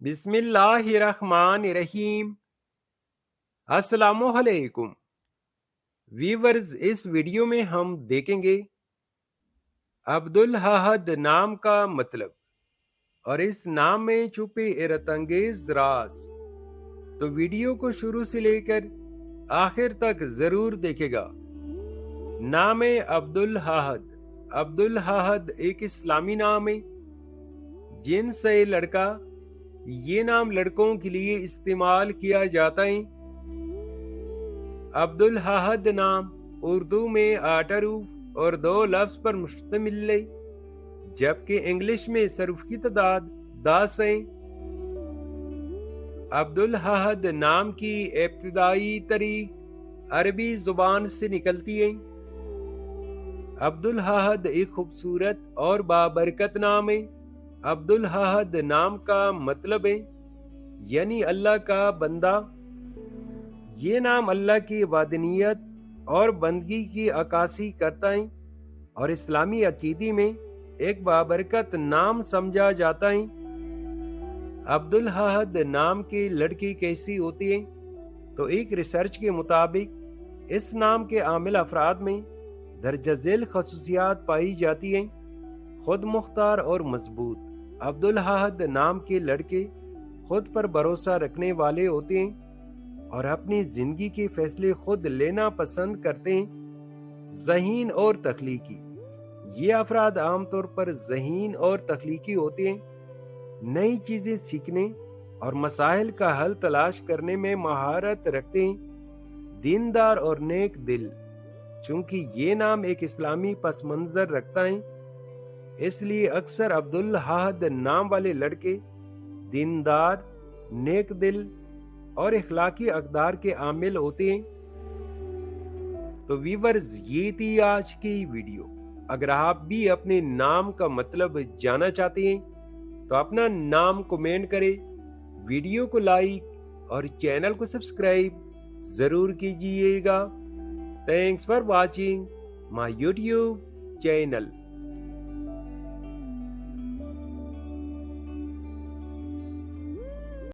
बिस्मिल्लाहिर्रहमानिर्रहीम। अस्सलामुअलैकुम वीवर्स। इस वीडियो में हम देखेंगे अब्दुल अहद नाम का मतलब और इस नाम में छुपे हैरतअंगेज राज। तो वीडियो को शुरू से लेकर आखिर तक जरूर देखेगा। नाम है अब्दुल अहद। अब्दुल अहद एक इस्लामी नाम है। जिन्स है लड़का। ये नाम लड़कों के लिए इस्तेमाल किया जाता है। अब्दुल अहद नाम उर्दू में 8 हरूफ और 2 लफ्ज पर मुश्तमिल है, जबकि इंग्लिश में सरूफ की तादाद 10 है। अब्दुल अहद नाम की इब्तिदाई तारीख अरबी जुबान से निकलती है। अब्दुल अहद एक खूबसूरत और बाबरकत नाम है। अब्दुल अहद नाम का मतलब है यानी अल्लाह का बंदा। ये नाम अल्लाह की वादनीयत और बंदगी की अक्कासी करता है और इस्लामी अकीदी में एक बाबरकत नाम समझा जाता है। अब्दुल अहद नाम की लड़की कैसी होती है? तो एक रिसर्च के मुताबिक इस नाम के आमिल अफराद में दर्ज झेल खसूसियात पाई जाती हैं। खुद मुख्तार और मजबूत। अब्दुल अहद नाम के लड़के खुद पर भरोसा रखने वाले होते हैं और अपनी जिंदगी के फैसले खुद लेना पसंद करते हैं। ज़हीन और तख्लीकी। ये अफराद आमतौर पर ज़हीन और तख्लीकी होते हैं। नई चीज़ें सीखने और मसाइल का हल तलाश करने में महारत रखते हैं। दीनदार और नेक दिल। चूंकि ये नाम एक इस्लामी पस मंज़र रखता है, इसलिए अक्सर अब्दुल अहद नाम वाले लड़के दीनदार, नेक दिल और इखलाकी अक़दार के आमिल होते हैं। तो वीवर्स, ये थी आज की वीडियो। अगर आप भी अपने नाम का मतलब जानना चाहते हैं तो अपना नाम कमेंट करें, वीडियो को लाइक और चैनल को सब्सक्राइब जरूर कीजिएगा। Thanks for watching my YouTube channel.